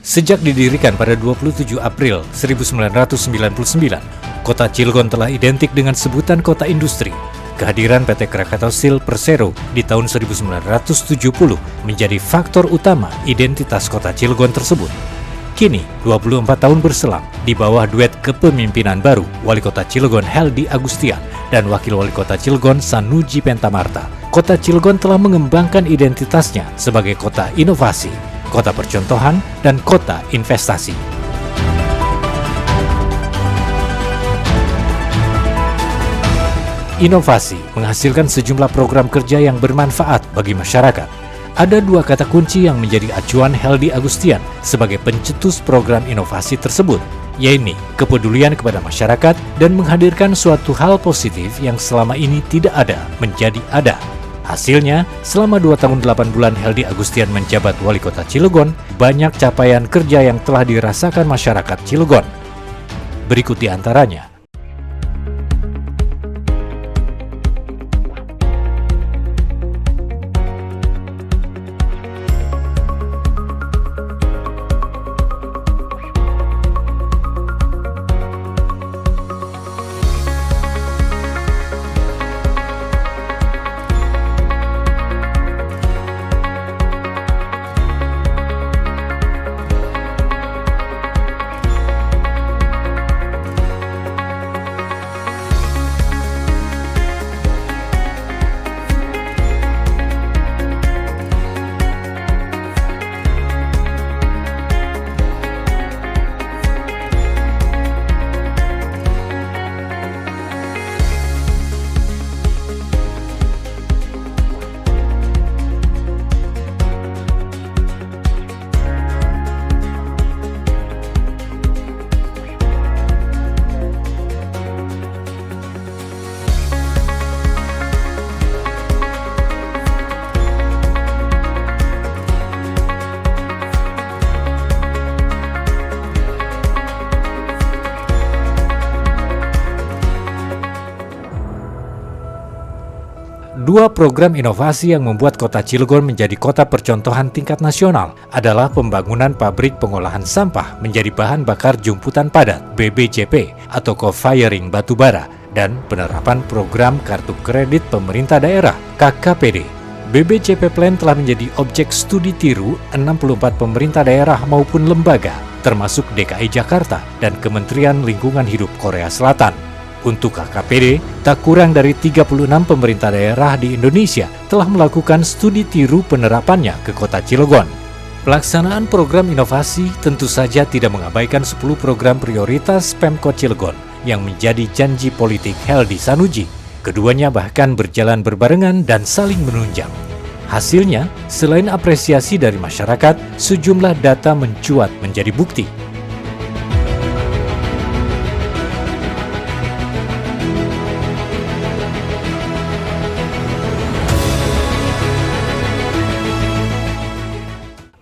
Sejak didirikan pada 27 April 1999, Kota Cilegon telah identik dengan sebutan kota industri. Kehadiran PT Krakatau Steel Persero di tahun 1970 menjadi faktor utama identitas Kota Cilegon tersebut. Kini, 24 tahun berselang, di bawah duet kepemimpinan baru Wali Kota Cilegon Heldy Agustian dan Wakil Wali Kota Cilegon Sanuji Pentamarta, Kota Cilegon telah mengembangkan identitasnya sebagai kota inovasi, kota percontohan, dan kota investasi. Inovasi menghasilkan sejumlah program kerja yang bermanfaat bagi masyarakat. Ada dua kata kunci yang menjadi acuan Heldy Agustian sebagai pencetus program inovasi tersebut, yaitu kepedulian kepada masyarakat dan menghadirkan suatu hal positif yang selama ini tidak ada menjadi ada. Hasilnya, selama 2 tahun 8 bulan Heldy Agustian menjabat Wali Kota Cilegon, banyak capaian kerja yang telah dirasakan masyarakat Cilegon. Berikut di antaranya. Dua program inovasi yang membuat Kota Cilegon menjadi kota percontohan tingkat nasional adalah pembangunan pabrik pengolahan sampah menjadi bahan bakar jumputan padat (BBJP) atau co-firing batubara dan penerapan program kartu kredit pemerintah daerah (KKPD). BBJP Plan telah menjadi objek studi tiru 64 pemerintah daerah maupun lembaga, termasuk DKI Jakarta dan Kementerian Lingkungan Hidup Korea Selatan. Untuk KKPD, tak kurang dari 36 pemerintah daerah di Indonesia telah melakukan studi tiru penerapannya ke Kota Cilegon. Pelaksanaan program inovasi tentu saja tidak mengabaikan 10 program prioritas Pemkot Cilegon yang menjadi janji politik Heldy Sanuji. Keduanya bahkan berjalan berbarengan dan saling menunjang. Hasilnya, selain apresiasi dari masyarakat, sejumlah data mencuat menjadi bukti.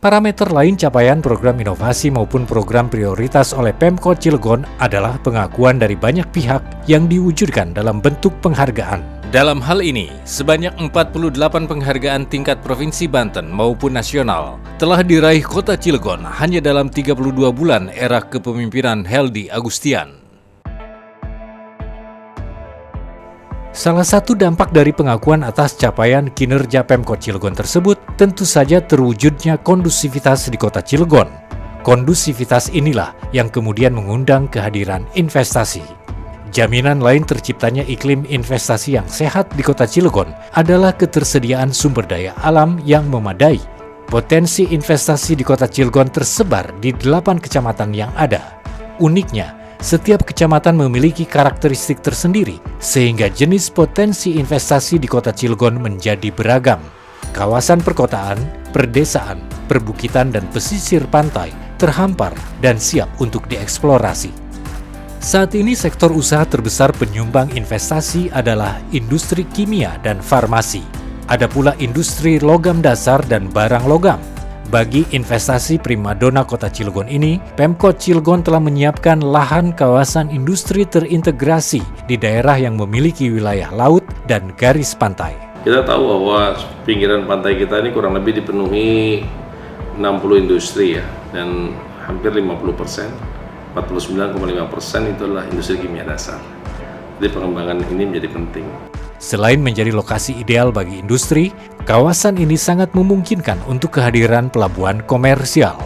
Parameter lain capaian program inovasi maupun program prioritas oleh Pemkot Cilegon adalah pengakuan dari banyak pihak yang diwujudkan dalam bentuk penghargaan. Dalam hal ini, sebanyak 48 penghargaan tingkat Provinsi Banten maupun nasional telah diraih Kota Cilegon hanya dalam 32 bulan era kepemimpinan Heldy Agustian. Salah satu dampak dari pengakuan atas capaian kinerja Pemkot Cilegon tersebut tentu saja terwujudnya kondusivitas di Kota Cilegon. Kondusivitas inilah yang kemudian mengundang kehadiran investasi. Jaminan lain terciptanya iklim investasi yang sehat di Kota Cilegon adalah ketersediaan sumber daya alam yang memadai. Potensi investasi di Kota Cilegon tersebar di 8 kecamatan yang ada. Uniknya, setiap kecamatan memiliki karakteristik tersendiri, sehingga jenis potensi investasi di Kota Cilegon menjadi beragam. Kawasan perkotaan, perdesaan, perbukitan, dan pesisir pantai terhampar dan siap untuk dieksplorasi. Saat ini sektor usaha terbesar penyumbang investasi adalah industri kimia dan farmasi. Ada pula industri logam dasar dan barang logam. Bagi investasi primadona Kota Cilegon ini, Pemkot Cilegon telah menyiapkan lahan kawasan industri terintegrasi di daerah yang memiliki wilayah laut dan garis pantai. Kita tahu bahwa pinggiran pantai kita ini kurang lebih dipenuhi 60 industri ya, dan hampir 50%, 49,5% itu adalah industri kimia dasar. Jadi pengembangan ini menjadi penting. Selain menjadi lokasi ideal bagi industri, kawasan ini sangat memungkinkan untuk kehadiran pelabuhan komersial.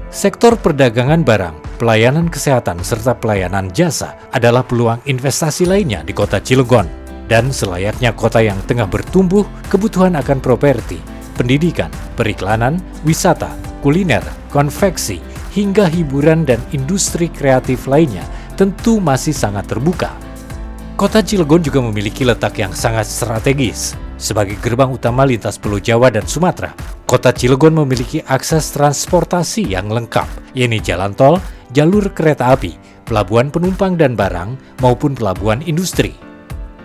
Sektor perdagangan barang, pelayanan kesehatan, serta pelayanan jasa adalah peluang investasi lainnya di kota Cilegon. Dan selayaknya kota yang tengah bertumbuh, kebutuhan akan properti, pendidikan, periklanan, wisata, kuliner, konveksi, hingga hiburan dan industri kreatif lainnya tentu masih sangat terbuka. Kota Cilegon juga memiliki letak yang sangat strategis. Sebagai gerbang utama lintas Pulau Jawa dan Sumatera, Kota Cilegon memiliki akses transportasi yang lengkap, yaitu jalan tol, jalur kereta api, pelabuhan penumpang dan barang, maupun pelabuhan industri.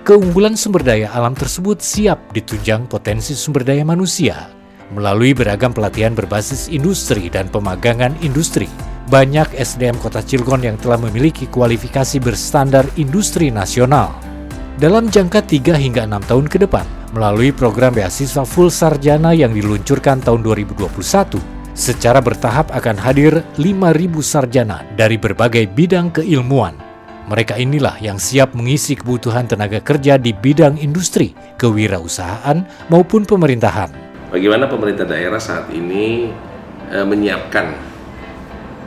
Keunggulan sumber daya alam tersebut siap ditunjang potensi sumber daya manusia. Melalui beragam pelatihan berbasis industri dan pemagangan industri, banyak SDM Kota Cilegon yang telah memiliki kualifikasi berstandar industri nasional. Dalam jangka 3 hingga 6 tahun ke depan, melalui program beasiswa full sarjana yang diluncurkan tahun 2021, secara bertahap akan hadir 5.000 sarjana dari berbagai bidang keilmuan. Mereka inilah yang siap mengisi kebutuhan tenaga kerja di bidang industri, kewirausahaan, maupun pemerintahan. Bagaimana pemerintah daerah saat ini menyiapkan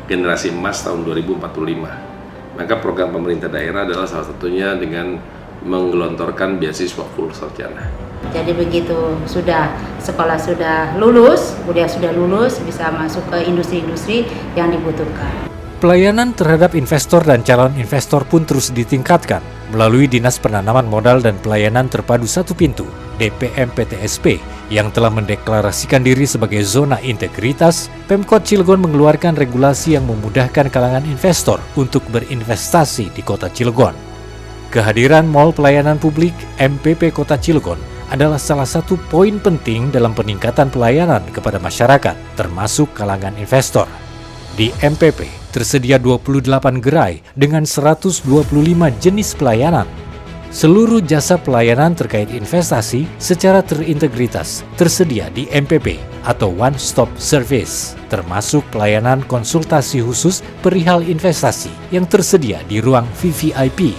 generasi emas tahun 2045. Maka program pemerintah daerah adalah salah satunya dengan menggelontorkan beasiswa full sarjana. Jadi begitu sekolah sudah lulus bisa masuk ke industri-industri yang dibutuhkan. Pelayanan terhadap investor dan calon investor pun terus ditingkatkan melalui Dinas Penanaman Modal dan Pelayanan Terpadu Satu Pintu (DPM-PTSP) yang telah mendeklarasikan diri sebagai zona integritas. Pemkot Cilegon mengeluarkan regulasi yang memudahkan kalangan investor untuk berinvestasi di Kota Cilegon. Kehadiran Mall Pelayanan Publik MPP Kota Cilegon adalah salah satu poin penting dalam peningkatan pelayanan kepada masyarakat, termasuk kalangan investor. Di MPP tersedia 28 gerai dengan 125 jenis pelayanan. Seluruh jasa pelayanan terkait investasi secara terintegritas tersedia di MPP atau One Stop Service, termasuk pelayanan konsultasi khusus perihal investasi yang tersedia di ruang VVIP.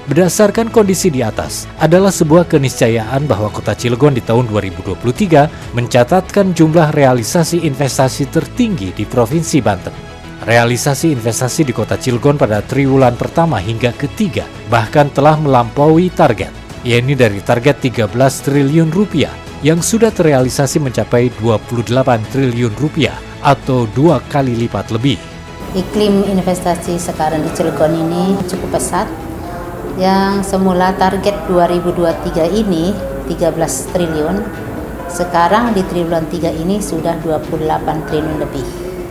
Berdasarkan kondisi di atas, adalah sebuah keniscayaan bahwa Kota Cilegon di tahun 2023 mencatatkan jumlah realisasi investasi tertinggi di Provinsi Banten. Realisasi investasi di Kota Cilegon pada triwulan pertama hingga ketiga bahkan telah melampaui target, yaitu dari target 13 triliun rupiah yang sudah terrealisasi mencapai 28 triliun rupiah atau 2 kali lipat lebih. Iklim investasi sekarang di Cilegon ini cukup pesat. Yang semula target 2023 ini 13 triliun, sekarang di triwulan 3 ini sudah 28 triliun lebih.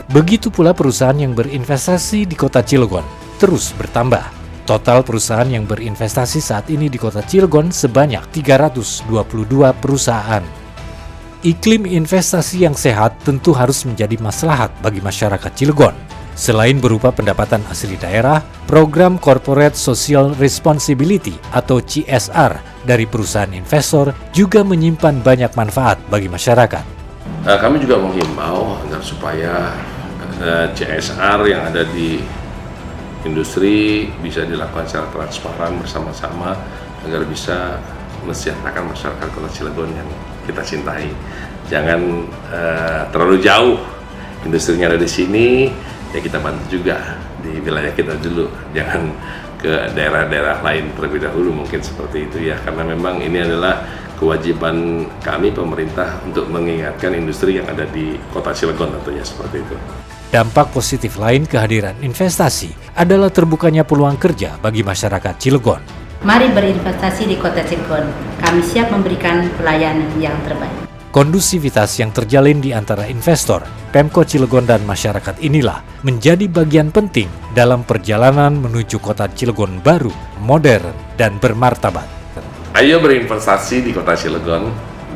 Begitu pula perusahaan yang berinvestasi di Kota Cilegon terus bertambah. Total perusahaan yang berinvestasi saat ini di Kota Cilegon sebanyak 322 perusahaan. Iklim investasi yang sehat tentu harus menjadi maslahat bagi masyarakat Cilegon. Selain berupa pendapatan asli daerah, program Corporate Social Responsibility atau CSR dari perusahaan investor juga menyimpan banyak manfaat bagi masyarakat. Kami juga menghimbau agar supaya CSR yang ada di industri bisa dilakukan secara transparan bersama-sama agar bisa mesejahterakan masyarakat Kota Cilegon yang kita cintai. Jangan terlalu jauh industrinya ada di sini. Ya kita bantu juga di wilayah kita dulu, jangan ke daerah-daerah lain terlebih dahulu, mungkin seperti itu ya, karena memang ini adalah kewajiban kami pemerintah untuk mengingatkan industri yang ada di Kota Cilegon tentunya seperti itu. Dampak positif lain kehadiran investasi adalah terbukanya peluang kerja bagi masyarakat Cilegon. Mari berinvestasi di Kota Cilegon, kami siap memberikan pelayanan yang terbaik. Kondusivitas yang terjalin di antara investor, Pemkot Cilegon dan masyarakat inilah menjadi bagian penting dalam perjalanan menuju Kota Cilegon baru, modern, dan bermartabat. Ayo berinvestasi di Kota Cilegon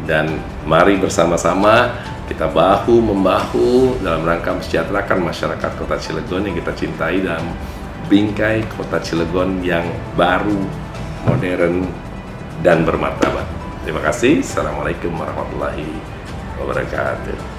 dan mari bersama-sama kita bahu-membahu dalam rangka mensejahterakan masyarakat Kota Cilegon yang kita cintai dalam bingkai Kota Cilegon yang baru, modern, dan bermartabat. Terima kasih. Assalamualaikum warahmatullahi wabarakatuh.